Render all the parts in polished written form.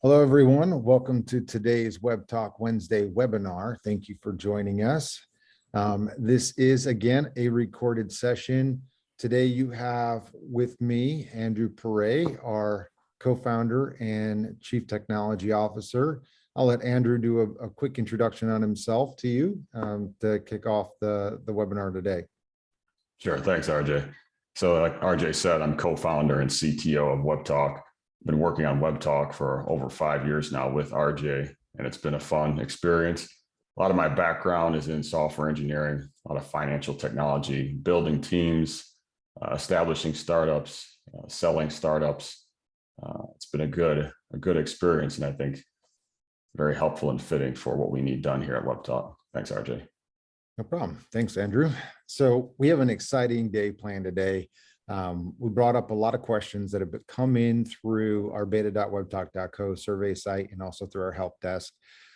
Hello, everyone. Welcome to today's Web Talk Wednesday webinar. Thank you for joining us. This is, again, a recorded session. Today, you have with me Andrew Peret, our co-founder and chief technology officer. I'll let Andrew do a quick introduction on himself to you to kick off the webinar today. Sure. Thanks, RJ. So like RJ said, I'm co-founder and CTO of Webtalk. Been working on Webtalk for over 5 years now with RJ, and it's been a fun experience. A lot of my background is in software engineering, a lot of financial technology, building teams, establishing startups, selling startups. It's been a good experience, and I think very helpful and fitting for what we need done here at Webtalk. Thanks, RJ. No problem. Thanks, Andrew. So we have an exciting day planned today. We brought up a lot of questions that have come in through our beta.webtalk.co survey site and also through our help desk.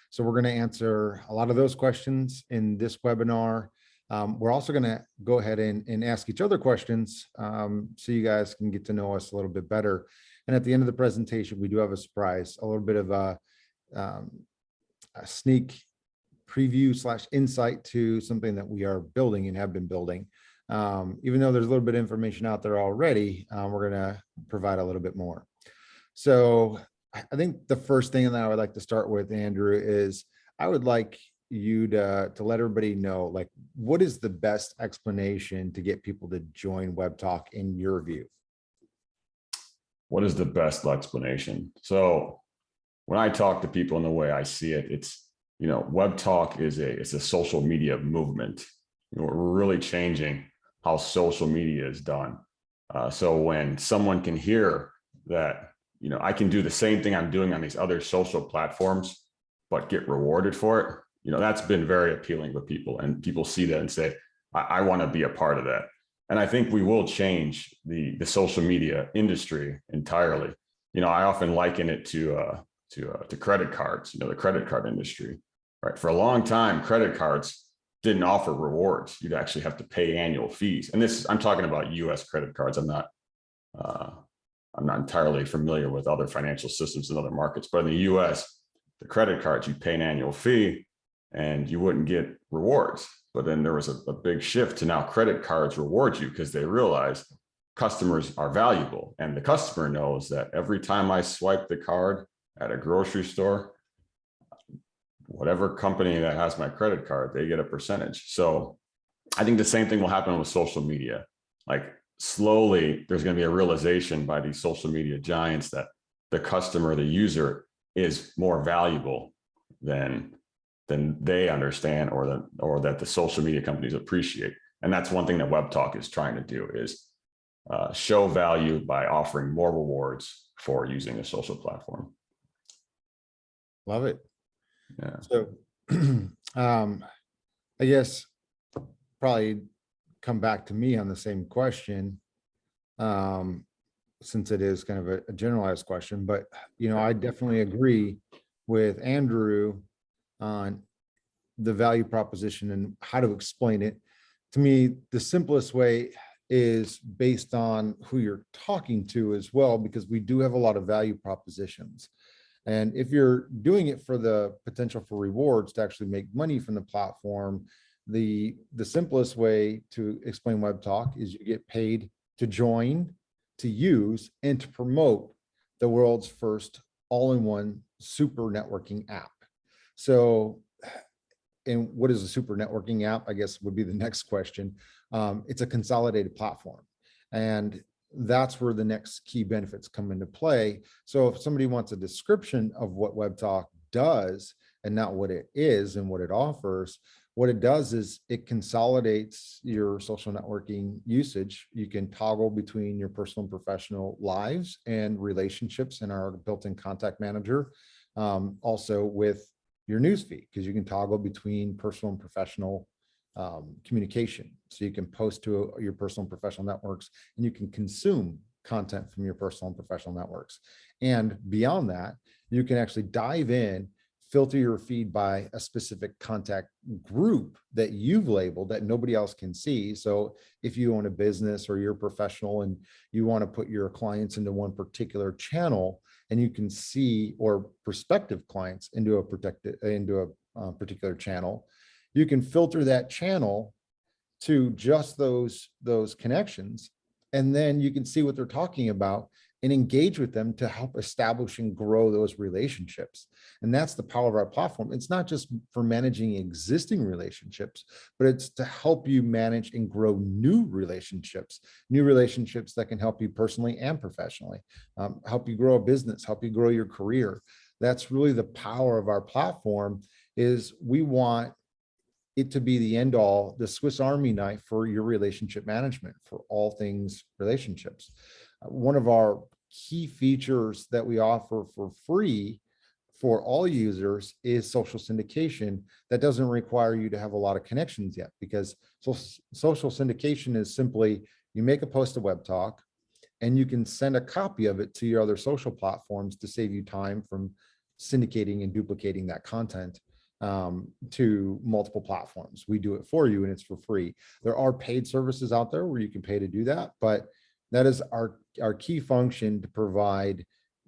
So we're going to answer a lot of those questions in this webinar. We're also going to go ahead and ask each other questions so you guys can get to know us a little bit better. And at the end of the presentation, we do have a surprise, a little bit of a sneak preview / insight to something that we are building and have been building. Even though there's a little bit of information out there already, we're going to provide a little bit more. So I think the first thing that I would like to start with, Andrew, is I would like you to let everybody know, like, what is the best explanation to get people to join Webtalk in your view? What is the best explanation? So when I talk to people in the way I see it, it's, Webtalk is it's a social media movement. We're really changing how social media is done. So when someone can hear that, I can do the same thing I'm doing on these other social platforms, but get rewarded for it, that's been very appealing to people. And people see that and say, I want to be a part of that. And I think we will change the social media industry entirely. I often liken it to credit cards, the credit card industry, right? For a long time, credit cards didn't offer rewards. You'd actually have to pay annual fees. And I'm talking about US credit cards. I'm not entirely familiar with other financial systems in other markets, but in the US, the credit cards, you pay an annual fee and you wouldn't get rewards. But then there was a big shift to now credit cards reward you because they realize customers are valuable. And the customer knows that every time I swipe the card at a grocery store, whatever company that has my credit card, they get a percentage. So I think the same thing will happen with social media. Like slowly, there's going to be a realization by these social media giants that the customer, the user, is more valuable than they understand or that the social media companies appreciate. And that's one thing that Webtalk is trying to do is show value by offering more rewards for using a social platform. Love it. Yeah. So I guess probably come back to me on the same question, since it is kind of a generalized question, but I definitely agree with Andrew on the value proposition and how to explain it. To me, the simplest way is based on who you're talking to as well, because we do have a lot of value propositions. And if you're doing it for the potential for rewards to actually make money from the platform, the simplest way to explain Webtalk is you get paid to join, to use, and to promote the world's first all-in-one super networking app. So, and what is a super networking app, I guess would be the next question. It's a consolidated platform. And that's where the next key benefits come into play. So if somebody wants a description of what Webtalk does and not what it is and what it offers, what it does is it consolidates your social networking usage. You can toggle between your personal and professional lives and relationships in our built-in contact manager. Also with your newsfeed, because you can toggle between personal and professional communication. So you can post to your personal and professional networks, and you can consume content from your personal and professional networks. And beyond that, you can actually dive in, filter your feed by a specific contact group that you've labeled that nobody else can see. So if you own a business or you're a professional and you want to put your clients into one particular channel, and you can see, or prospective clients into a particular channel, you can filter that channel to just those connections, and then you can see what they're talking about and engage with them to help establish and grow those relationships. And that's the power of our platform. It's not just for managing existing relationships, but it's to help you manage and grow new relationships that can help you personally and professionally, help you grow a business, help you grow your career. That's really the power of our platform. Is we want it to be the end all, the Swiss Army knife for your relationship management, for all things relationships. One of our key features that we offer for free for all users is social syndication. That doesn't require you to have a lot of connections yet, because social syndication is simply you make a post to Webtalk and you can send a copy of it to your other social platforms to save you time from syndicating and duplicating that content to multiple platforms. We do it for you and it's for free. There are paid services out there where you can pay to do that, but that is our key function, to provide,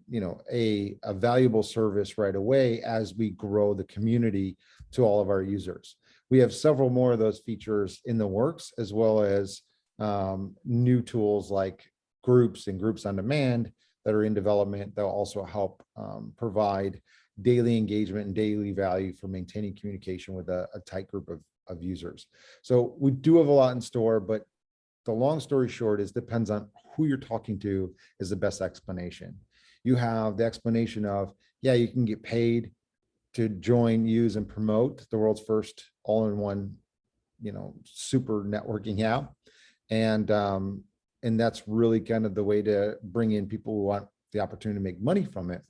you know, a valuable service right away as we grow the community to all of our users. We have several more of those features in the works, as well as new tools like groups and groups on demand that are in development that will also help provide daily engagement and daily value for maintaining communication with a tight group of users. So we do have a lot in store, but the long story short is depends on who you're talking to is the best explanation. You have the explanation of, yeah, you can get paid to join, use, and promote the world's first all-in-one, you know, super networking app. And that's really kind of the way to bring in people who want the opportunity to make money from it.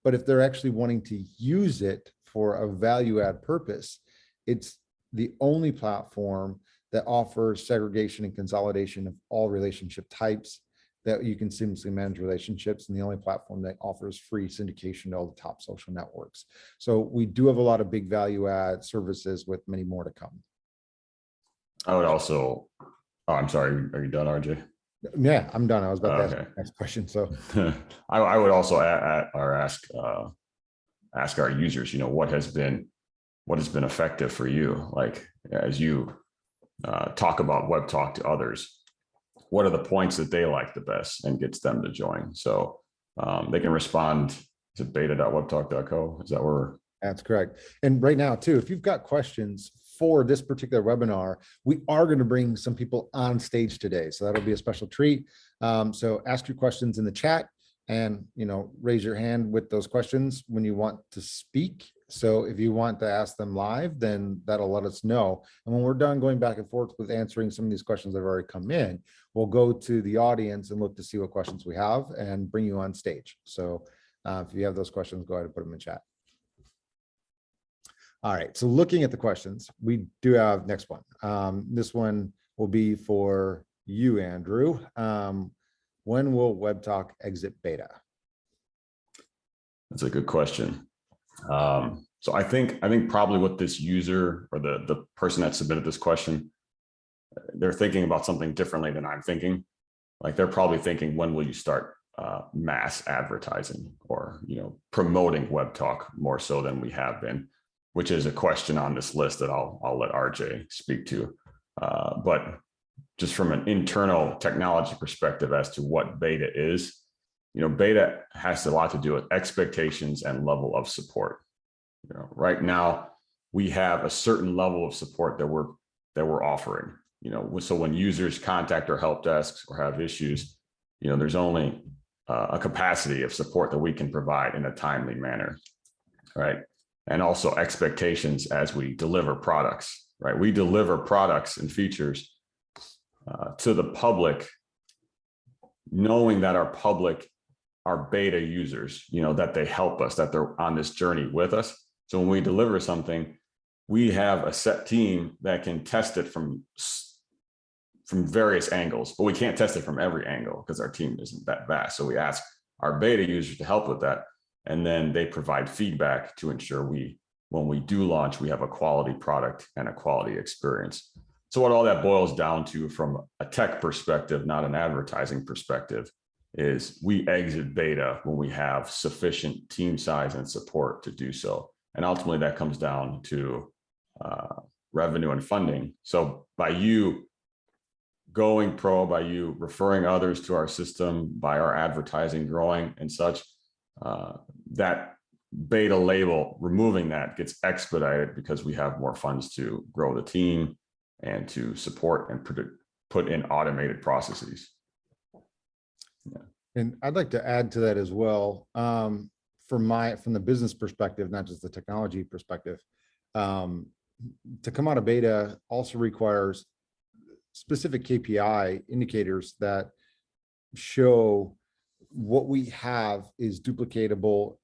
But if they're actually wanting to use it for a value add purpose, it's the only platform that offers segregation and consolidation of all relationship types, that you can seamlessly manage relationships, and the only platform that offers free syndication to all the top social networks. So we do have a lot of big value add services with many more to come. I would also, oh, I'm sorry, are you done, RJ? Yeah, I'm done. I was about to ask the next question. So I would also ask our users, you know, what has been effective for you? Like, as you talk about Webtalk to others, what are the points that they like the best and gets them to join? So they can respond to beta.webtalk.co. Is that where? That's correct. And right now too, if you've got questions for this particular webinar, we are going to bring some people on stage today. So that'll be a special treat. So ask your questions in the chat, and, you know, raise your hand with those questions when you want to speak. So if you want to ask them live, then that'll let us know. And when we're done going back and forth with answering some of these questions that have already come in, we'll go to the audience and look to see what questions we have and bring you on stage. So if you have those questions, go ahead and put them in chat. All right, so looking at the questions, we do have next one. This one will be for you, Andrew. When will Webtalk exit beta? That's a good question. So I think probably what this user or the person that submitted this question, they're thinking about something differently than I'm thinking. Like, they're probably thinking, when will you start mass advertising or, you know, promoting Webtalk more so than we have been, which is a question on this list that I'll let RJ speak to. But just from an internal technology perspective as to what beta is, you know, beta has a lot to do with expectations and level of support. You know, right now we have a certain level of support that we're offering. You know, so when users contact our help desks or have issues, you know, there's only a capacity of support that we can provide in a timely manner, right? And also expectations as we deliver products, right? We deliver products and features to the public, knowing that our public are beta users, you know, that they help us, that they're on this journey with us. So when we deliver something, we have a set team that can test it from various angles, but we can't test it from every angle because our team isn't that vast. So we ask our beta users to help with that. And then they provide feedback to ensure when we do launch, we have a quality product and a quality experience. So what all that boils down to from a tech perspective, not an advertising perspective, is we exit beta when we have sufficient team size and support to do so. And ultimately that comes down to revenue and funding. So by you going pro, by you referring others to our system, by our advertising growing and such, that beta label, removing that gets expedited because we have more funds to grow the team and to support and put in automated processes. Yeah. And I'd like to add to that as well. From the business perspective, not just the technology perspective, to come out of beta also requires specific KPI indicators that show what we have is duplicatable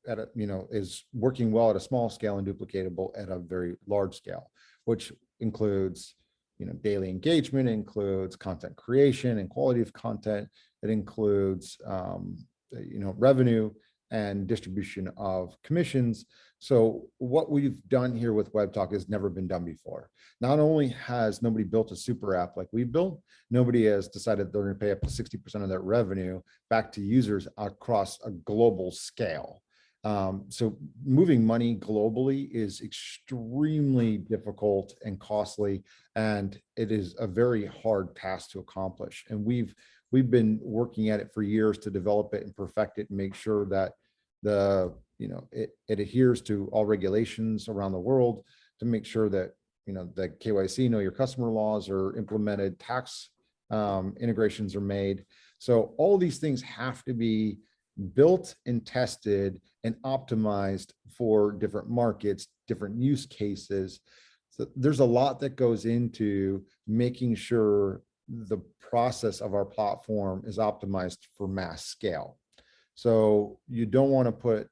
at a, is working well at a small scale and duplicatable at a very large scale, which includes, daily engagement, includes content creation and quality of content. It includes, revenue and distribution of commissions. So what we've done here with Webtalk has never been done before. Not only has nobody built a super app like we built, nobody has decided they're going to pay up to 60% of their revenue back to users across a global scale. So moving money globally is extremely difficult and costly, and it is a very hard task to accomplish. And we've been working at it for years to develop it and perfect it and make sure that it adheres to all regulations around the world, to make sure that, the KYC, know your customer laws, are implemented, tax integrations are made. So all these things have to be built and tested and optimized for different markets, different use cases. So there's a lot that goes into making sure the process of our platform is optimized for mass scale. So you don't want to put,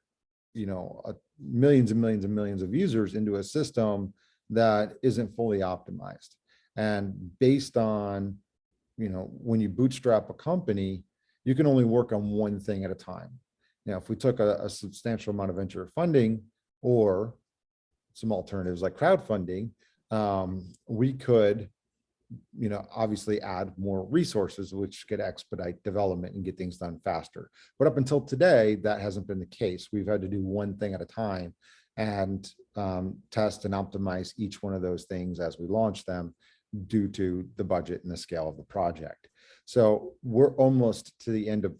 millions and millions and millions of users into a system that isn't fully optimized. And based on, when you bootstrap a company, you can only work on one thing at a time. Now, if we took a substantial amount of venture funding or some alternatives like crowdfunding, we could, obviously add more resources, which could expedite development and get things done faster. But up until today, that hasn't been the case. We've had to do one thing at a time and test and optimize each one of those things as we launch them due to the budget and the scale of the project. So we're almost to the end of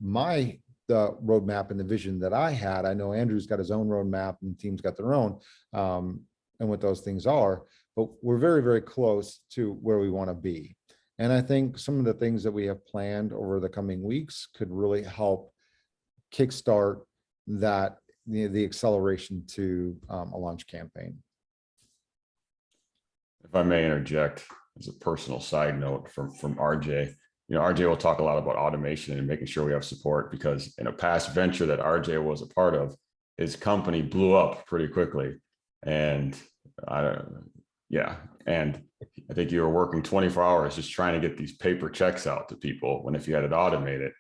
the roadmap and the vision that I had. I know Andrew's got his own roadmap and the team's got their own, and what those things are, but we're very, very close to where we want to be. And I think some of the things that we have planned over the coming weeks could really help kickstart that, the acceleration to a launch campaign. If I may interject as a personal side note from RJ, RJ will talk a lot about automation and making sure we have support, because in a past venture that RJ was a part of, his company blew up pretty quickly. And and I think you were working 24 hours just trying to get these paper checks out to people, when if you had it automated,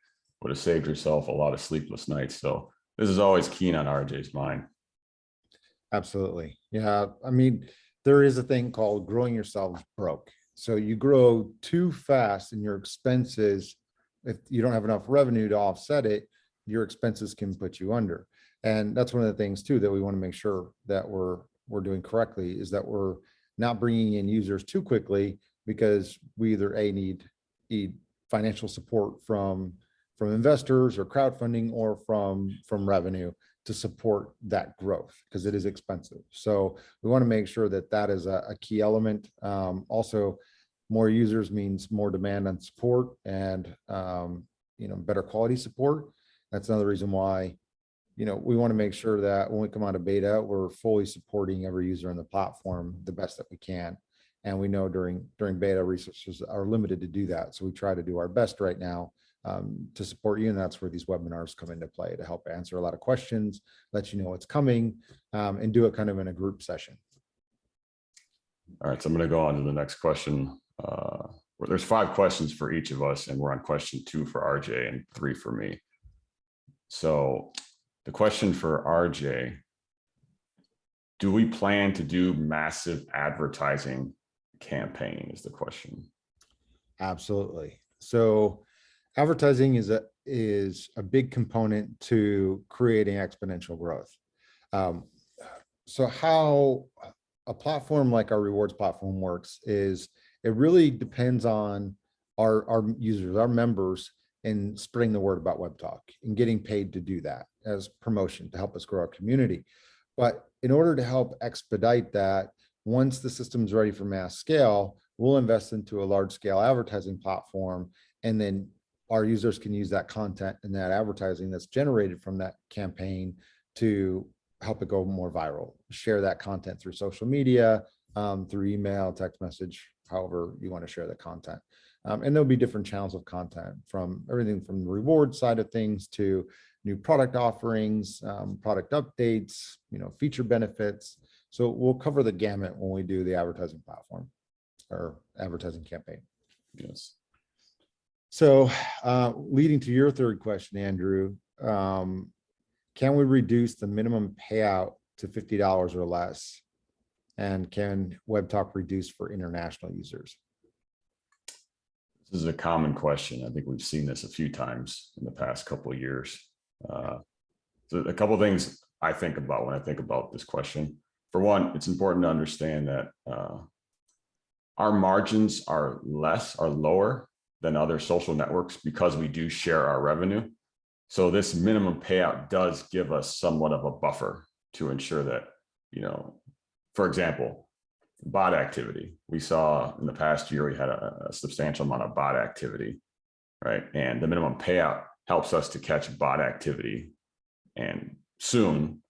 would have saved yourself a lot of sleepless nights. So this is always keen on RJ's mind. Absolutely. Yeah. I mean, there is a thing called growing yourselves broke. So you grow too fast and your expenses, if you don't have enough revenue to offset it, your expenses can put you under. And that's one of the things too, that we want to make sure that we're doing correctly, is that we're not bringing in users too quickly, because we either need financial support from investors or crowdfunding, or from revenue to support that growth, because it is expensive. So we want to make sure that that is a key element. Also, more users means more demand on support and better quality support. That's another reason why we want to make sure that when we come out of beta, we're fully supporting every user on the platform the best that we can. And we know during beta, resources are limited to do that. So we try to do our best right now to support you. And that's where these webinars come into play, to help answer a lot of questions, let you know what's coming, and do it kind of in a group session. All right, so I'm going to go on to the next question. There's 5 questions for each of us, and we're on question 2 for RJ and 3 for me. So the question for RJ, do we plan to do massive advertising campaign is the question. Absolutely. So advertising is a big component to creating exponential growth. So how a platform like our rewards platform works is it really depends on our users, our members, and spreading the word about Webtalk and getting paid to do that as promotion to help us grow our community. But in order to help expedite that, once the system's ready for mass scale, we'll invest into a large scale advertising platform, and then our users can use that content and that advertising that's generated from that campaign to help it go more viral. Share that content through social media, through email, text message, however you want to share the content. And there'll be different channels of content, from everything from the reward side of things to new product offerings, product updates, feature benefits. So we'll cover the gamut when we do the advertising platform or advertising campaign. Yes. So leading to your third question, Andrew, can we reduce the minimum payout to $50 or less? And can Webtalk reduce for international users? This is a common question. I think we've seen this a few times in the past couple of years. So a couple of things I think about when I think about this question. For one, it's important to understand that our margins are lower than other social networks because we do share our revenue. So this minimum payout does give us somewhat of a buffer to ensure that, for example, bot activity. We saw in the past year, we had a substantial amount of bot activity, right? And the minimum payout helps us to catch bot activity and soon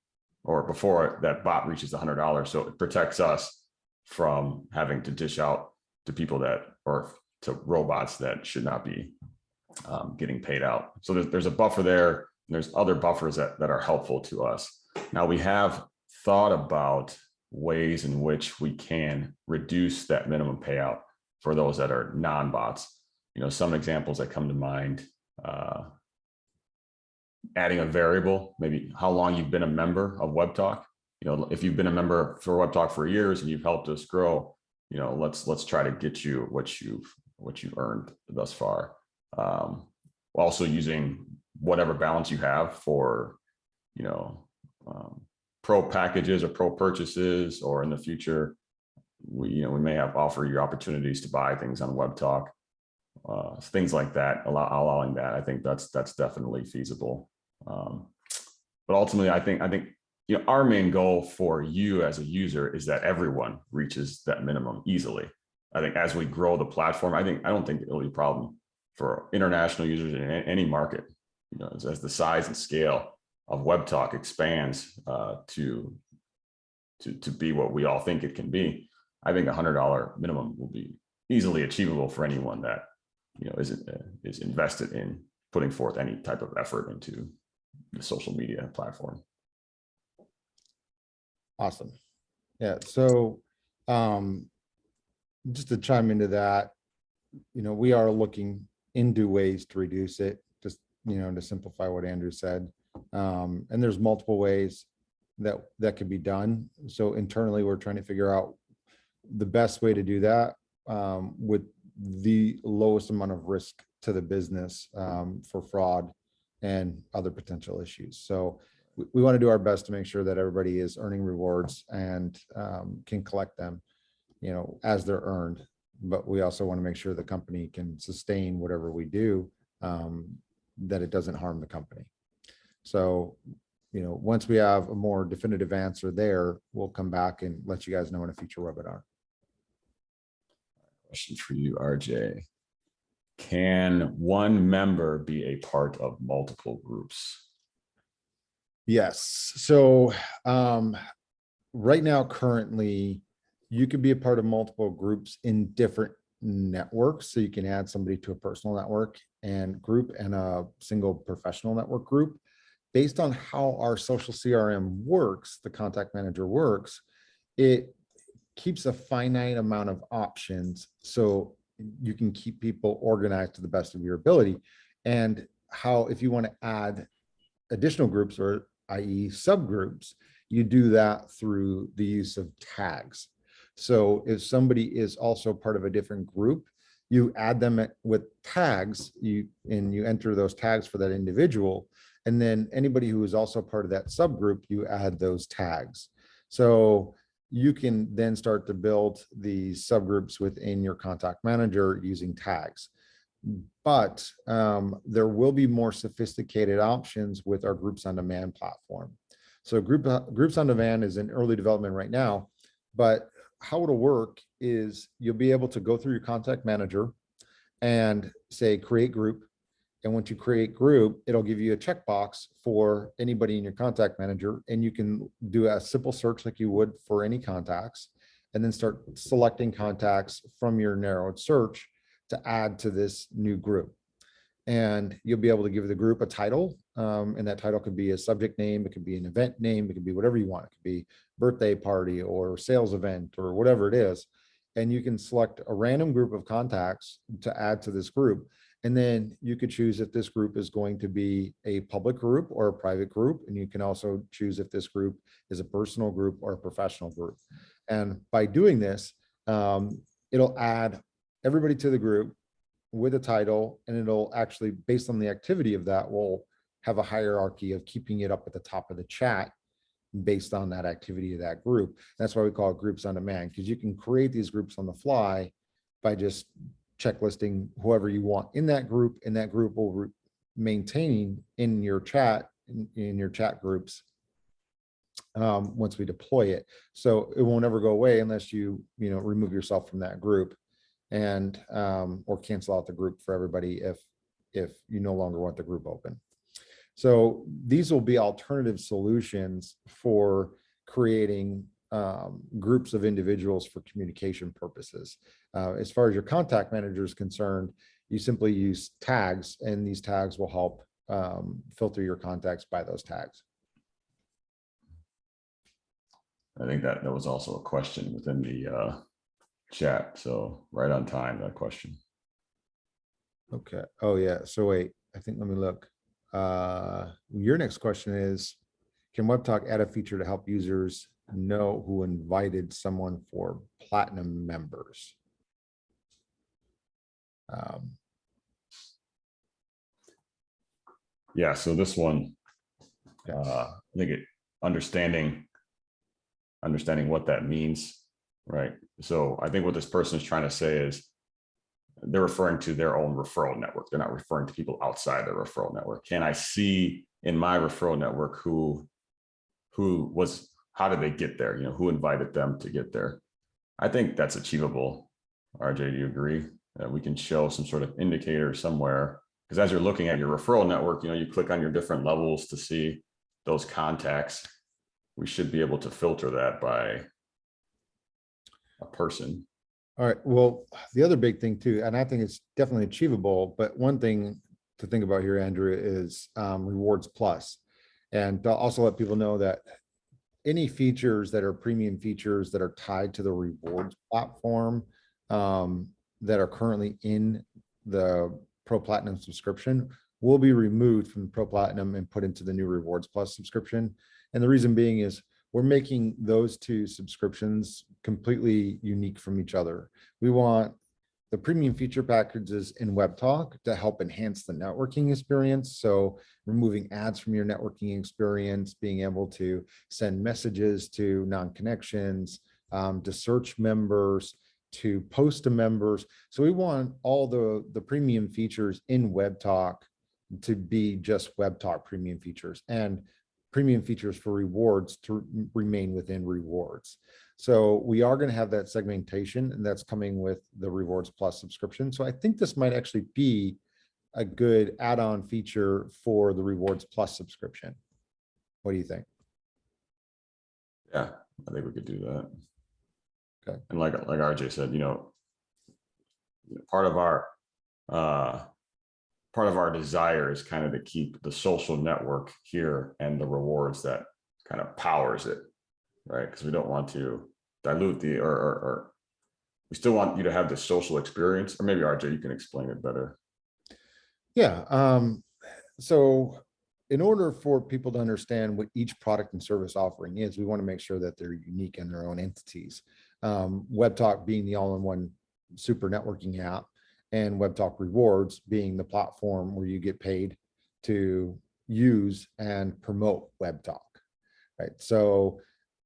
or before that bot reaches $100. So it protects us from having to dish out to people or to robots that should not be getting paid out. So there's a buffer there. And there's other buffers that are helpful to us. Now we have thought about ways in which we can reduce that minimum payout for those that are non-bots. Some examples that come to mind, adding a variable, maybe how long you've been a member of Webtalk. If you've been a member for Webtalk for years and you've helped us grow, let's try to get you what you've earned thus far. Also using whatever balance you have for, pro packages or pro purchases, or in the future, we may offer you opportunities to buy things on Webtalk, things like that, allowing that. I think that's definitely feasible. But ultimately, I think our main goal for you as a user is that everyone reaches that minimum easily. I think as we grow the platform, I don't think it'll be a problem for international users in any market. As the size and scale of Webtalk expands to be what we all think it can be, I think $100 minimum will be easily achievable for anyone that is invested in putting forth any type of effort into the social media platform. Awesome. Yeah. So just to chime into that, we are looking into ways to reduce it, just to simplify what Andrew said. And there's multiple ways that could be done. So internally, we're trying to figure out the best way to do that with the lowest amount of risk to the business for fraud and other potential issues. So we want to do our best to make sure that everybody is earning rewards and can collect them, as they're earned. But we also want to make sure the company can sustain whatever we do, that it doesn't harm the company. So, once we have a more definitive answer there, we'll come back and let you guys know in a future webinar. Question for you, RJ. Can one member be a part of multiple groups? Yes. So right now, currently, you can be a part of multiple groups in different networks. So you can add somebody to a personal network and group and a single professional network group. Based on how our social CRM works, the contact manager works, it keeps a finite amount of options so you can keep people organized to the best of your ability. And how, if you want to add additional groups or i.e. subgroups, you do that through the use of tags. So if somebody is also part of a different group, you add them with tags, you enter those tags for that individual. And then anybody who is also part of that subgroup, you add those tags. So you can then start to build these subgroups within your contact manager using tags. But there will be more sophisticated options with our Groups on Demand platform. So Groups on Demand is in early development right now, but how it'll work is you'll be able to go through your contact manager and say, create group. And once you create group, it'll give you a checkbox for anybody in your contact manager. And you can do a simple search like you would for any contacts, and then start selecting contacts from your narrowed search to add to this new group. And you'll be able to give the group a title. And that title could be a subject name. It could be an event name. It could be whatever you want. It could be birthday party or sales event or whatever it is. And you can select a random group of contacts to add to this group. And then you could choose if this group is going to be a public group or a private group. And you can also choose if this group is a personal group or a professional group. And by doing this, it'll add everybody to the group with a title, and it'll actually, based on the activity of that, will have a hierarchy of keeping it up at the top of the chat based on that activity of that group. That's why we call it Groups on Demand, because you can create these groups on the fly by just checklisting whoever you want in that group, and that group will maintain in your chat, in your chat groups once we deploy it. So it won't ever go away unless you remove yourself from that group, and or cancel out the group for everybody if you no longer want the group open. So these will be alternative solutions for creating groups of individuals for communication purposes. As far as your contact manager is concerned, you simply use tags, and these tags will help filter your contacts by those tags. I think that was also a question within the chat. So right on time, that question. Okay. Oh yeah. So wait, I think, let me look. Your next question is, can Webtalk add a feature to help users know who invited someone for platinum members? Yeah, so this one, Yes. I think understanding what that means, right? So I think what this person is trying to say is they're referring to their own referral network. They're not referring to people outside their referral network. Can I see in my referral network how did they get there? Who invited them to get there? I think that's achievable. RJ, do you agree that we can show some sort of indicator somewhere? Because as you're looking at your referral network, you click on your different levels to see those contacts. We should be able to filter that by a person. All right. Well, the other big thing too, and I think it's definitely achievable, but one thing to think about here, Andrew, is Rewards Plus. And to also let people know that any features that are premium features that are tied to the rewards platform that are currently in the Pro Platinum subscription will be removed from Pro Platinum and put into the new Rewards Plus subscription. And the reason being is we're making those two subscriptions completely unique from each other. We want the premium feature packages in Webtalk to help enhance the networking experience. So removing ads from your networking experience, being able to send messages to non-connections, to search members, to post to members. So we want all the premium features in Webtalk to be just Webtalk premium features, and premium features for rewards to remain within rewards. So we are going to have that segmentation, and that's coming with the Rewards Plus subscription. So I think this might actually be a good add-on feature for the Rewards Plus subscription. What do you think? Yeah, I think we could do that. Okay. And like RJ said, part of our desire is kind of to keep the social network here and the rewards that kind of powers it, right? Because we don't want to dilute or we still want you to have the social experience. Or maybe RJ, you can explain it better. Yeah. So in order for people to understand what each product and service offering is, we want to make sure that they're unique in their own entities. Webtalk being the all-in-one super networking app, and Webtalk Rewards being the platform where you get paid to use and promote Webtalk, right? So,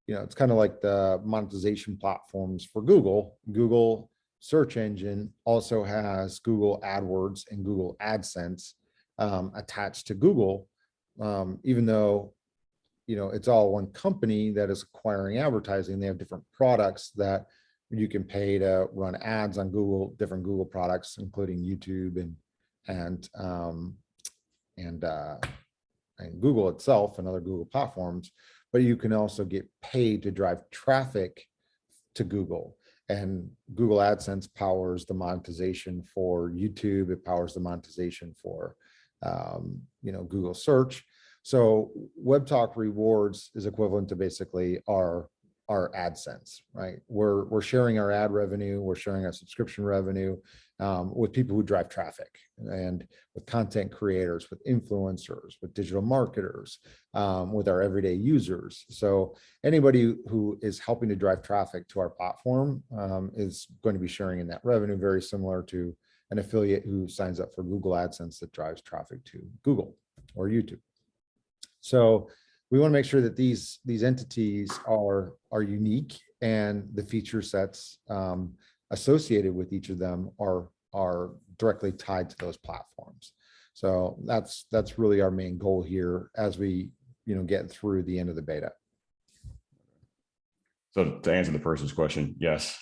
it's kind of like the monetization platforms for Google. Google search engine also has Google AdWords and Google AdSense attached to Google, even though it's all one company that is acquiring advertising. They have different products that you can pay to run ads on Google, different Google products, including YouTube and Google itself and other Google platforms. But you can also get paid to drive traffic to Google. And Google AdSense powers the monetization for YouTube. It powers the monetization for Google search. So Webtalk Rewards is equivalent to basically our AdSense, right? We're sharing our ad revenue, we're sharing our subscription revenue with people who drive traffic, and with content creators, with influencers, with digital marketers, with our everyday users. So anybody who is helping to drive traffic to our platform is going to be sharing in that revenue, very similar to an affiliate who signs up for Google AdSense that drives traffic to Google or YouTube. So we want to make sure that these entities are unique, and the feature sets associated with each of them are directly tied to those platforms. So that's really our main goal here as we get through the end of the beta. So to answer the person's question, yes,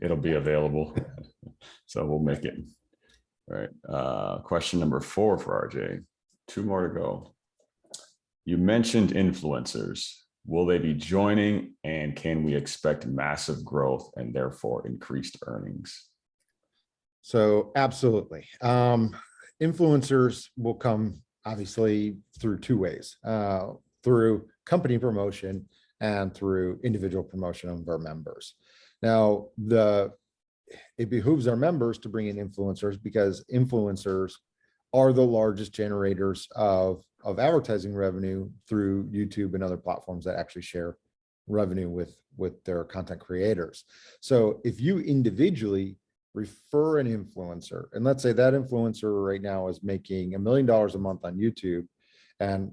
it'll be available. So we'll make it. All right. Question number 4 for RJ. 2 more to go. You mentioned influencers. Will they be joining, and can we expect massive growth and therefore increased earnings? So absolutely. Influencers will come obviously through 2 ways, through company promotion and through individual promotion of our members. Now, it behooves our members to bring in influencers, because influencers are the largest generators of advertising revenue through YouTube and other platforms that actually share revenue with their content creators. So if you individually refer an influencer, and let's say that influencer right now is making $1 million a month on YouTube, and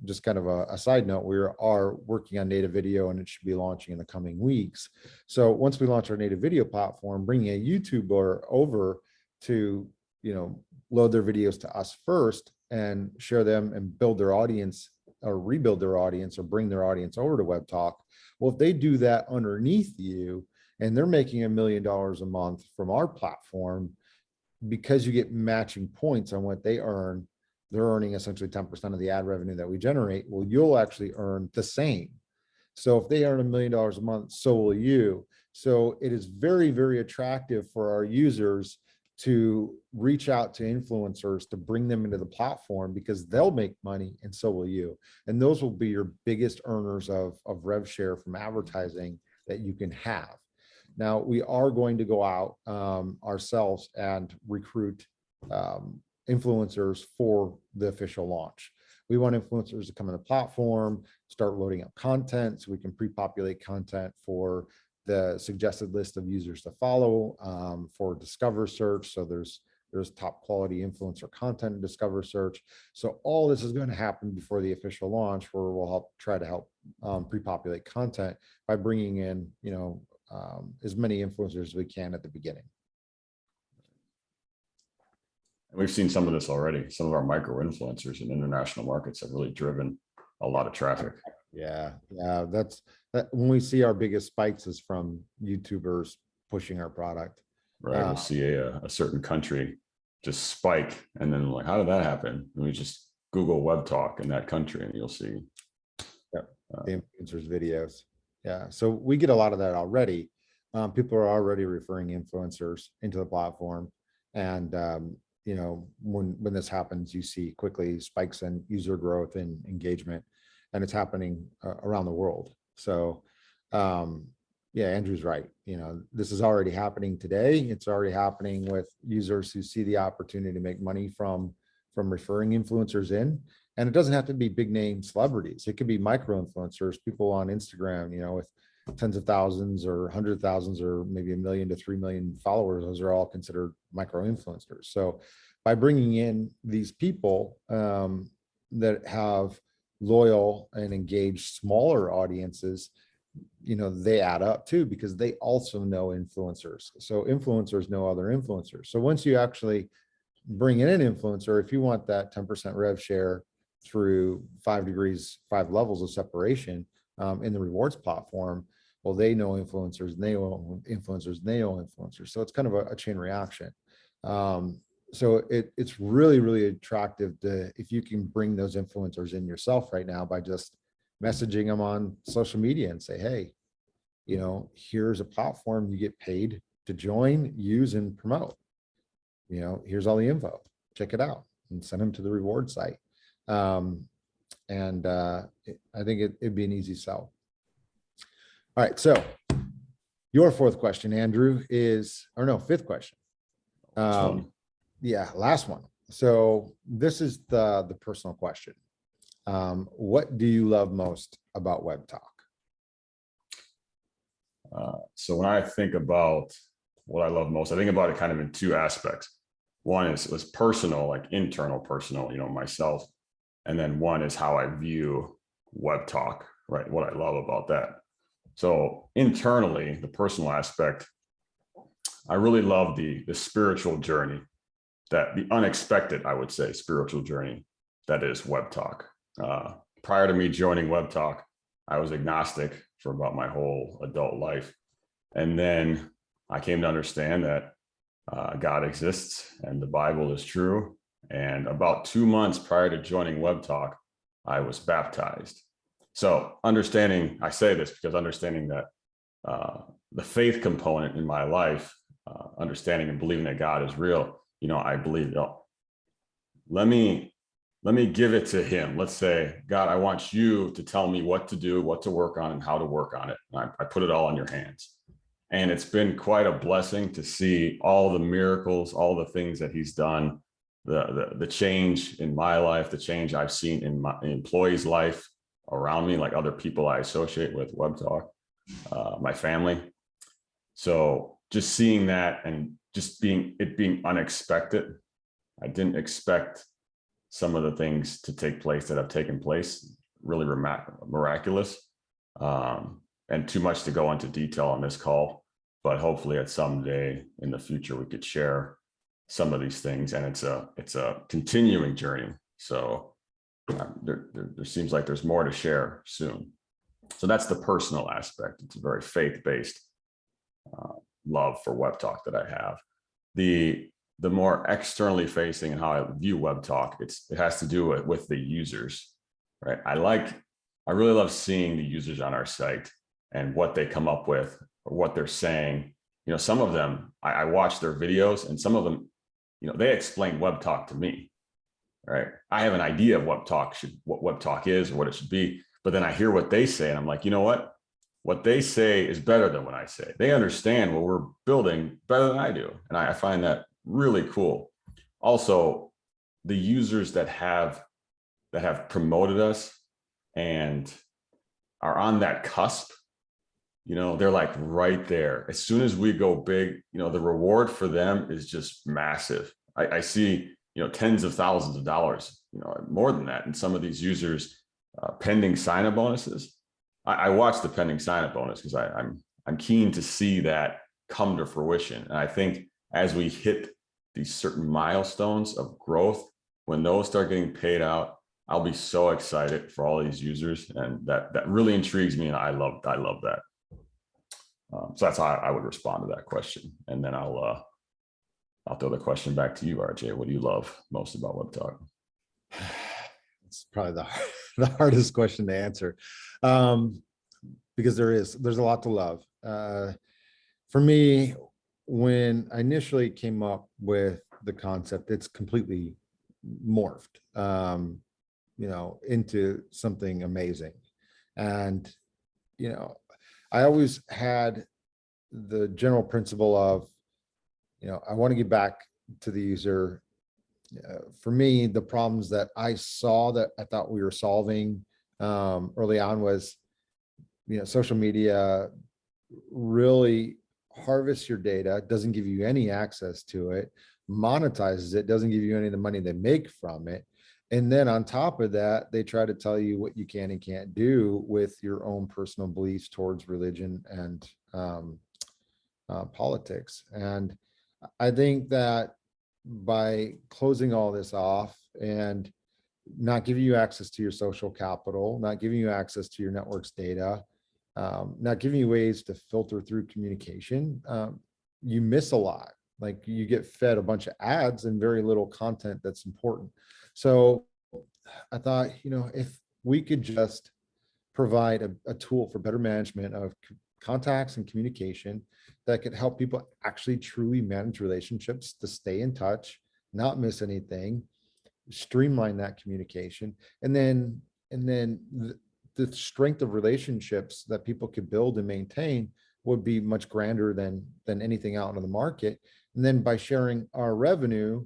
just kind of a side note, we are working on native video, and it should be launching in the coming weeks. So once we launch our native video platform, bringing a YouTuber over to load their videos to us first and share them and build their audience, or rebuild their audience, or bring their audience over to Webtalk. Well, if they do that underneath you, and they're making $1 million a month from our platform, because you get matching points on what they earn, they're earning essentially 10% of the ad revenue that we generate. Well, you'll actually earn the same. So if they earn $1 million a month, so will you. So it is very, very attractive for our users to reach out to influencers to bring them into the platform, because they'll make money and so will you. And those will be your biggest earners of rev share from advertising that you can have. Now, we are going to go out ourselves and recruit influencers for the official launch. We want influencers to come on the platform, start loading up content so we can pre-populate content for the suggested list of users to follow, for Discover search. So there's top quality influencer content in Discover search. So all this is going to happen before the official launch, where we'll try to help pre-populate content by bringing in, as many influencers as we can at the beginning. We've seen some of this already. Some of our micro influencers in international markets have really driven a lot of traffic. Yeah. That's when we see our biggest spikes is from YouTubers pushing our product. Right. We'll see a certain country just spike, and then like, how did that happen? And we just Google Webtalk in that country, and you'll see. Yep. The influencers videos. Yeah. So we get a lot of that already. People are already referring influencers into the platform, and when this happens, you see quickly spikes in user growth and engagement, and it's happening around the world. So yeah, Andrew's right. This is already happening today. It's already happening with users who see the opportunity to make money from from referring influencers in. And it doesn't have to be big name celebrities. It could be micro influencers, people on Instagram, with tens of thousands or hundreds of thousands or maybe 1 million to 3 million followers. Those are all considered micro influencers. So by bringing in these people that have loyal and engaged smaller audiences, they add up too, because they also know influencers. So influencers know other influencers. So once you actually bring in an influencer, if you want that 10% rev share through 5 degrees, 5 levels of separation in the rewards platform, well, they know influencers and they know influencers and they know influencers. So it's kind of a chain reaction. So it's really, really attractive if you can bring those influencers in yourself right now by just messaging them on social media and say, hey, here's a platform you get paid to join, use, and promote. Here's all the info. Check it out and send them to the reward site. I think it'd be an easy sell. All right. So your fourth question, Andrew, fifth question. Yeah, last one. So this is the personal question. What do you love most about Webtalk? So when I think about what I love most, I think about it kind of in 2 aspects. One is personal, like internal personal, myself. And then one is how I view Webtalk, right? What I love about that. So internally, the personal aspect, I really love the spiritual journey, the unexpected, I would say, spiritual journey that is Webtalk. Prior to me joining Webtalk, I was agnostic for about my whole adult life. And then I came to understand that God exists and the Bible is true. And about 2 months prior to joining Webtalk, I was baptized. So I say this because understanding that the faith component in my life, understanding and believing that God is real, I believe, let me give it to him. Let's say, God, I want you to tell me what to do, what to work on, and how to work on it. And I put it all in your hands. And it's been quite a blessing to see all the miracles, all the things that he's done, the change in my life, the change I've seen in my employees' life around me, like other people I associate with Webtalk, my family. So just seeing that and just being unexpected. I didn't expect some of the things to take place that have taken place, really miraculous. And too much to go into detail on this call, but hopefully at some day in the future, we could share some of these things. And it's a continuing journey. So there seems like there's more to share soon. So that's the personal aspect. It's a very faith-based love for Webtalk that I have. The more externally facing and how I view Webtalk, it has to do with the users, right? I really love seeing the users on our site and what they come up with or what they're saying. Some of them, I watch their videos, and some of them, they explain Webtalk to me, right? I have an idea of what Webtalk is or what it should be, but then I hear what they say and I'm like, you know what? What they say is better than what I say. They understand what we're building better than I do. And I find that really cool. Also, the users that have promoted us and are on that cusp, they're like right there. As soon as we go big, the reward for them is just massive. I see, tens of thousands of dollars, more than that. And some of these users pending sign-up bonuses. I watch the pending sign-up bonus because I'm keen to see that come to fruition. And I think as we hit these certain milestones of growth, when those start getting paid out, I'll be so excited for all these users, and that really intrigues me, and I love that. So that's how I would respond to that question, and then I'll throw the question back to you, RJ. What do you love most about Webtalk? It's probably the hardest question to answer, because there's a lot to love. For me, when I initially came up with the concept, it's completely morphed, into something amazing. And, I always had the general principle of, I want to give back to the user for me, the problems that I saw that I thought we were solving early on was, social media really harvests your data, doesn't give you any access to it, monetizes it, doesn't give you any of the money they make from it. And then on top of that, they try to tell you what you can and can't do with your own personal beliefs towards religion and politics. And I think that by closing all this off and not giving you access to your social capital, not giving you access to your network's data, not giving you ways to filter through communication, you miss a lot. Like you get fed a bunch of ads and very little content that's important. So I thought, if we could just provide a tool for better management of contacts and communication that could help people actually truly manage relationships, to stay in touch, not miss anything, streamline that communication, and then the strength of relationships that people could build and maintain would be much grander than anything out in the market. And then by sharing our revenue,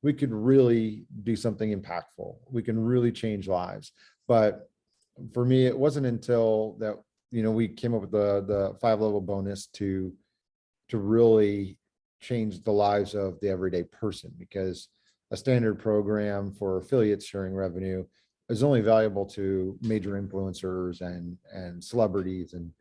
we could really do something impactful. We can really change lives. But for me, it wasn't until that, we came up with the 5-level bonus to really change the lives of the everyday person, because a standard program for affiliates sharing revenue is only valuable to major influencers and celebrities and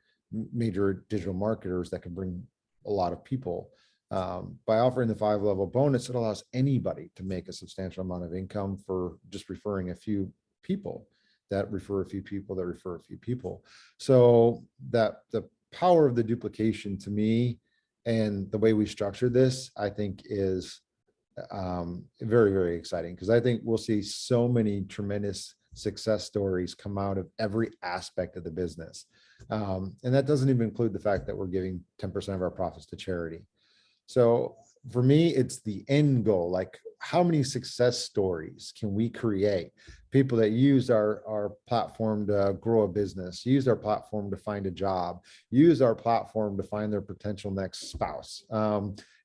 major digital marketers that can bring a lot of people. By offering the 5-level bonus, it allows anybody to make a substantial amount of income for just referring a few people that refer a few people that refer a few people. So that the power of the duplication, to me, and the way we structured this, I think is very, very exciting, because I think we'll see so many tremendous success stories come out of every aspect of the business. And that doesn't even include the fact that we're giving 10% of our profits to charity. So for me, it's the end goal. Like, how many success stories can we create? People that use our platform to grow a business, use our platform to find a job, use our platform to find their potential next spouse,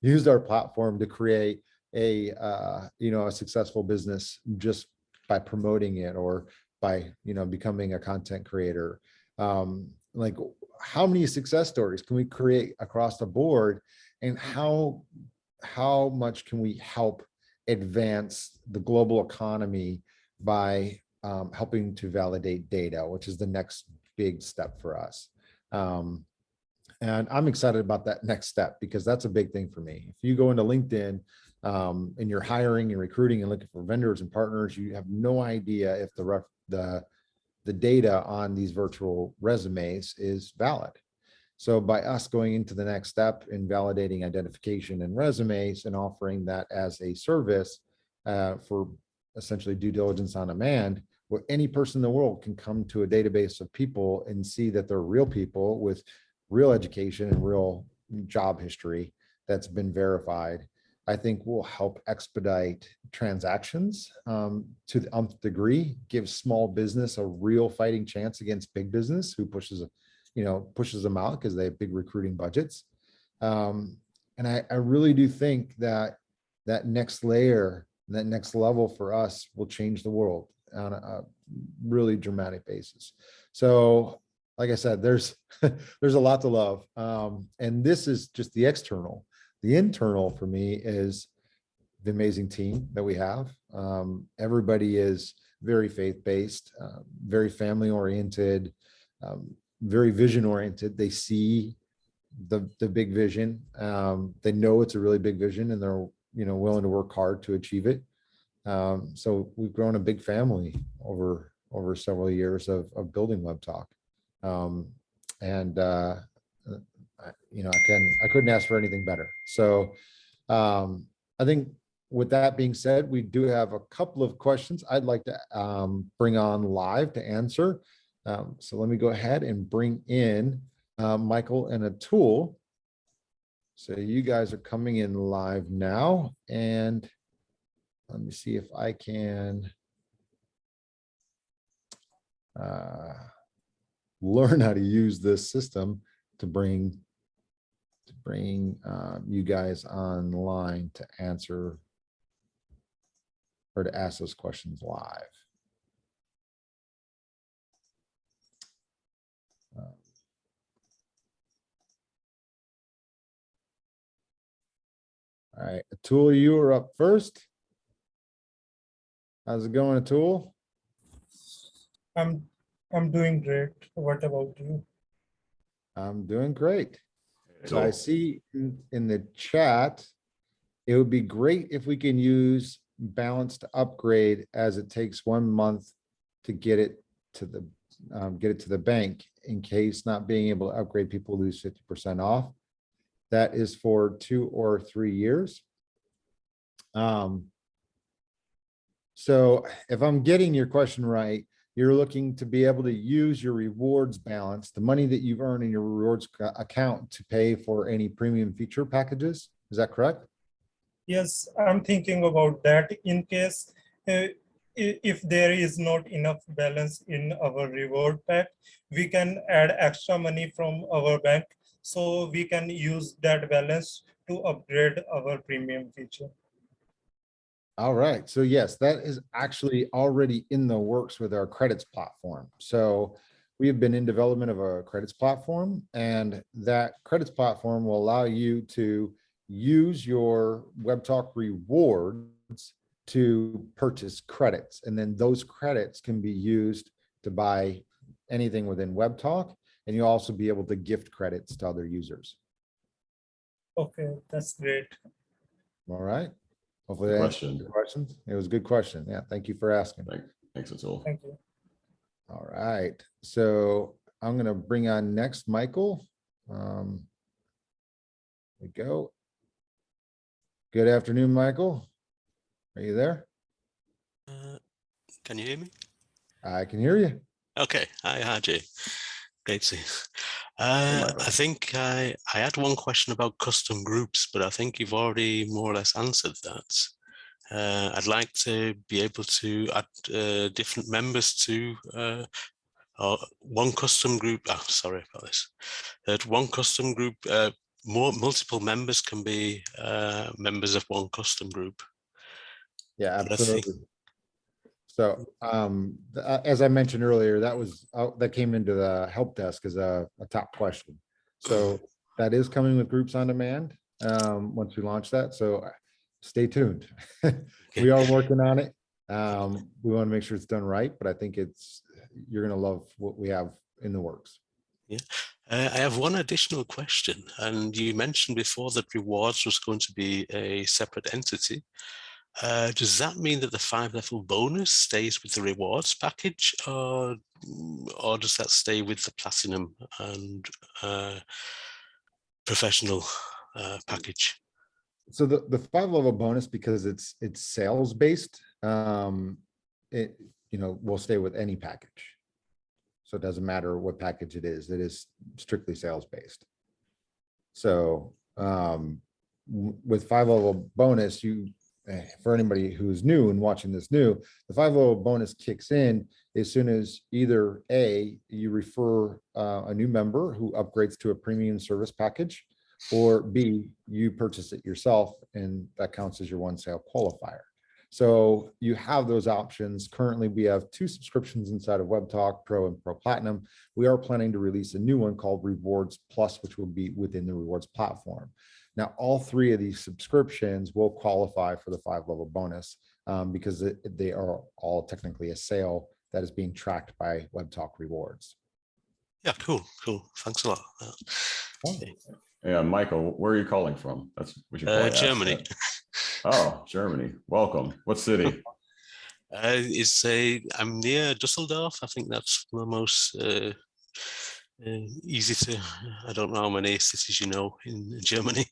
use our platform to create a successful business just by promoting it, or by becoming a content creator. Like, how many success stories can we create across the board, and how much can we help advance the global economy by helping to validate data, which is the next big step for us. And I'm excited about that next step, because that's a big thing for me. If you go into LinkedIn and you're hiring and recruiting and looking for vendors and partners, you have no idea if the data on these virtual resumes is valid. So by us going into the next step in validating identification and resumes and offering that as a service for essentially due diligence on demand, where any person in the world can come to a database of people and see that they're real people with real education and real job history that's been verified, I think will help expedite transactions to the nth degree, give small business a real fighting chance against big business, who pushes them out because they have big recruiting budgets. And I really do think that next layer, that next level for us will change the world on a really dramatic basis. So, like I said, there's a lot to love. And this is just the external. The internal for me is the amazing team that we have. Everybody is very faith-based, very family-oriented, very vision-oriented. They see the big vision. They know it's a really big vision, and they're willing to work hard to achieve it. So we've grown a big family over several years of building Webtalk. I couldn't ask for anything better. So I think with that being said, we do have a couple of questions I'd like to bring on live to answer. So let me go ahead and bring in Michael and Atul. So you guys are coming in live now, and let me see if I can learn how to use this system to bring you guys online to answer or to ask those questions live. All right, Atul, you are up first. How's it going, Atul? I'm doing great. What about you? I'm doing great. So I So see in the chat, it would be great if we can use balance to upgrade, as it takes 1 month to get it to the bank, in case not being able to upgrade, people lose 50% off. That is for 2 or 3 years. So if I'm getting your question right, you're looking to be able to use your rewards balance, the money that you've earned in your rewards account, to pay for any premium feature packages. Is that correct? Yes, I'm thinking about that in case if there is not enough balance in our reward pack, we can add extra money from our bank, so we can use that balance to upgrade our premium feature. All right. So yes, that is actually already in the works with our credits platform. So we have been in development of a credits platform, and that credits platform will allow you to use your Webtalk rewards to purchase credits. And then those credits can be used to buy anything within Webtalk. And you'll also be able to gift credits to other users. Okay, that's great. All right. Hopefully Good that answers question. your questions. It was a good question. Yeah, thank you for asking. Thanks, Atul. Thank you. All right, so I'm gonna bring on next Michael. There we go. Good afternoon, Michael. Are you there? Can you hear me? I can hear you. Okay. Hi, RJ. Great to see you. Michael. I think I had one question about custom groups, but I think you've already more or less answered that. I'd like to be able to add different members to one custom group. Oh, sorry about this. One custom group, multiple members can be members of one custom group. Yeah, But I think- absolutely. So as I mentioned earlier, that came into the help desk as a top question. So that is coming with groups on demand once we launch that. So stay tuned. We are working on it. We want to make sure it's done right, but I think you're going to love what we have in the works. Yeah, I have one additional question. And you mentioned before that rewards was going to be a separate entity. Does that mean that the 5-level bonus stays with the rewards package, or does that stay with the platinum and professional package? So the 5-level bonus, because it's sales based, it will stay with any package. So it doesn't matter what package it is strictly sales based. So with 5-level bonus, for anybody who's new and watching this the 5-level bonus kicks in as soon as either A, you refer a new member who upgrades to a premium service package, or B, you purchase it yourself, and that counts as your one sale qualifier. So you have those options. Currently, we have 2 subscriptions inside of Webtalk, Pro and Pro Platinum. We are planning to release a new one called Rewards Plus, which will be within the rewards platform. Now, all 3 of these subscriptions will qualify for the 5-level bonus because they are all technically a sale that is being tracked by Webtalk Rewards. Yeah, cool. Thanks a lot. Yeah, Michael, where are you calling from? We should probably ask Germany. that. Oh, Germany. Welcome. What city? I'm near Dusseldorf. I think that's the most easy to. I don't know how many cities you know in Germany.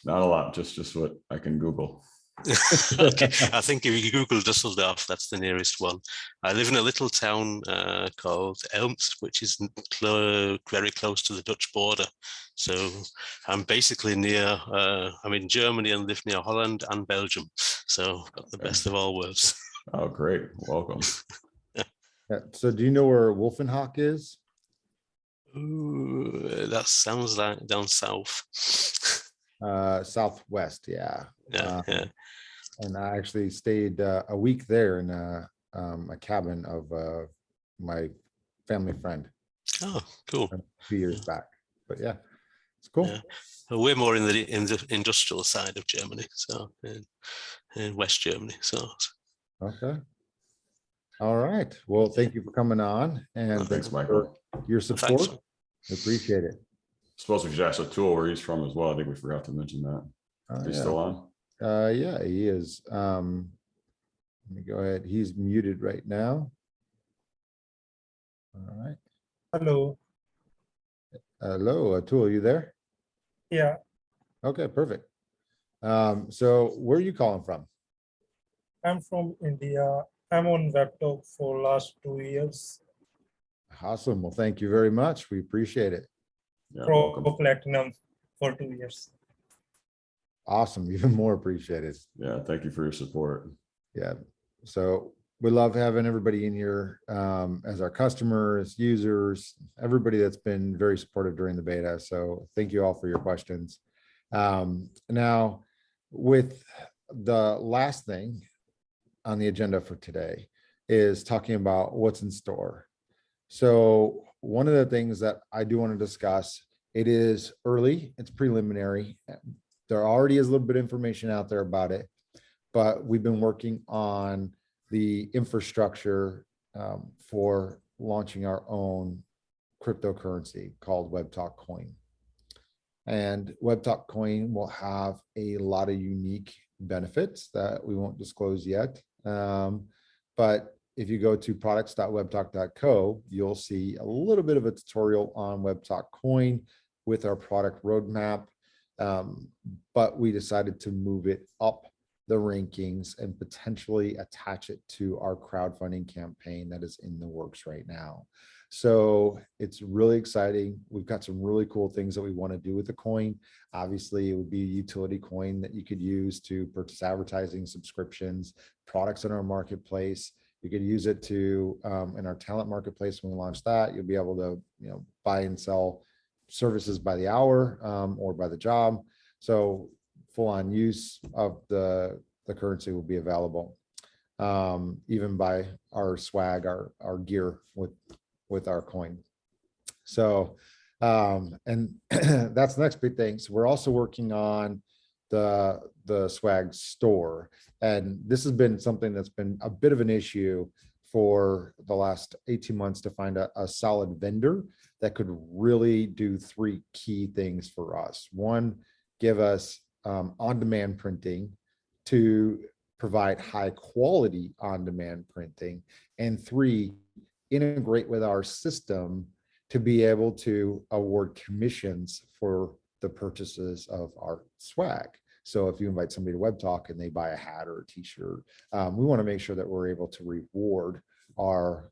Not a lot, just what I can Google. Okay, I think if you Google Dusseldorf, that's the nearest one. I live in a little town called Elmst, which is very close to the Dutch border. So I'm basically near, I'm in Germany and live near Holland and Belgium. So I've got the best of all worlds. Oh, great. Welcome. Yeah, so do you know where Wolfenhoek is? Ooh, that sounds like down south. Southwest, yeah. Yeah. and I actually stayed a week there in a cabin of my family friend Oh, cool. a few years back. But yeah, it's cool. Yeah. Well, we're more in the industrial side of Germany, so in West Germany. So Okay. All right. Well, thank you for coming on, and Thanks, for Michael. your thanks. support. We appreciate it. Suppose we should ask Atul where he's from as well. I think we forgot to mention that. Is he Yeah. still on? Yeah, he is. Let me go ahead. He's muted right now. All right. Hello. Hello, Atul, are you there? Yeah, Okay, perfect. So where are you calling from? I'm from India. I'm on Webtalk for last 2 years. Awesome. Well, thank you very much. We appreciate it. Yeah, Pro welcome. Platinum for 2 years. Awesome. Even more appreciated. Yeah, thank you for your support. Yeah. So we love having everybody in here as our customers, users, everybody that's been very supportive during the beta. So thank you all for your questions. Now, with the last thing on the agenda for today is talking about what's in store. So one of the things that I do want to discuss, it is early, it's preliminary. There already is a little bit of information out there about it, but we've been working on the infrastructure for launching our own cryptocurrency called Webtalk Coin. And Webtalk Coin will have a lot of unique benefits that we won't disclose yet. But if you go to products.webtalk.co, you'll see a little bit of a tutorial on Webtalk Coin with our product roadmap. But we decided to move it up the rankings and potentially attach it to our crowdfunding campaign that is in the works right now. So it's really exciting. We've got some really cool things that we want to do with the coin. Obviously, it would be a utility coin that you could use to purchase advertising, subscriptions, products in our marketplace. You could use it to in our talent marketplace. When we launch that, you'll be able to buy and sell services by the hour or by the job. So full-on use of the currency will be available, even by our swag, our gear with our coin. So and that's the next big thing. So we're also working on the swag store, and this has been something that's been a bit of an issue for the last 18 months to find a solid vendor that could really do three key things for us. One, give us on-demand printing, to provide high quality on-demand printing, and three, integrate with our system to be able to award commissions for the purchases of our swag. So if you invite somebody to Webtalk and they buy a hat or a t-shirt, we want to make sure that we're able to reward our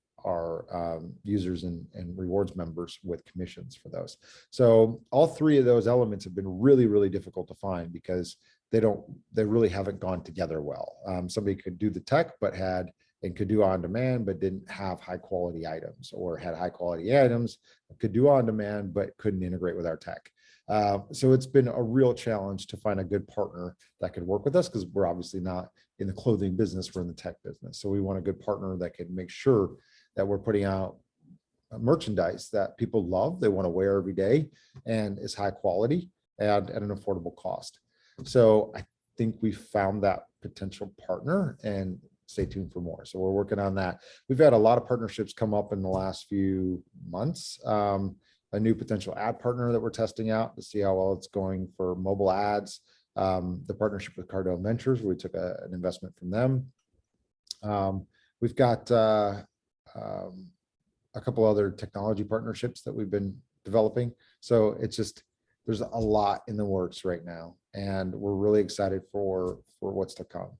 users and rewards members with commissions for those. So all three of those elements have been really, really difficult to find because they really haven't gone together well. Somebody could do the tech, but could do on demand, but didn't have high quality items, or had high quality items, could do on demand, but couldn't integrate with our tech. So it's been a real challenge to find a good partner that could work with us, because we're obviously not in the clothing business, we're in the tech business. So we want a good partner that can make sure that we're putting out merchandise that people love, they want to wear every day, and is high quality and at an affordable cost. So I think we found that potential partner, and stay tuned for more. So we're working on that. We've had a lot of partnerships come up in the last few months. A new potential ad partner that we're testing out to see how well it's going for mobile ads. The partnership with Cardone Ventures, where we took an investment from them. We've got a couple other technology partnerships that we've been developing. So it's just, there's a lot in the works right now, and we're really excited for what's to come.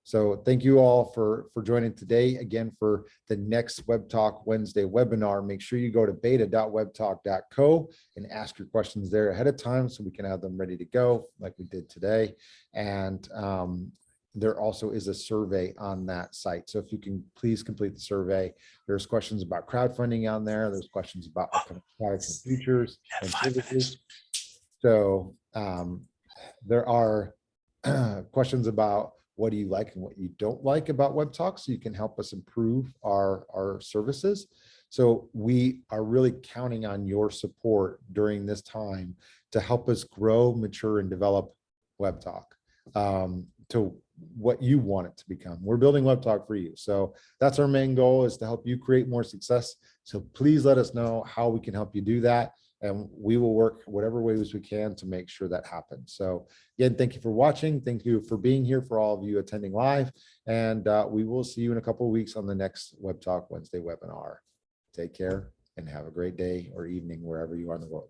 So thank you all for joining today. Again, for the next Webtalk Wednesday webinar, make sure you go to beta.webtalk.co and ask your questions there ahead of time so we can have them ready to go like we did today. And there also is a survey on that site. So if you can please complete the survey. There's questions about crowdfunding on there. There's questions about products and features and services. So there are questions about what do you like and what you don't like about Webtalk, so you can help us improve our services. So we are really counting on your support during this time to help us grow, mature, and develop Webtalk to what you want it to become. We're building Webtalk for you. So that's our main goal, is to help you create more success. So please let us know how we can help you do that. And we will work whatever ways we can to make sure that happens. So again, thank you for watching. Thank you for being here, for all of you attending live. And we will see you in a couple of weeks on the next Webtalk Wednesday webinar. Take care and have a great day or evening wherever you are in the world.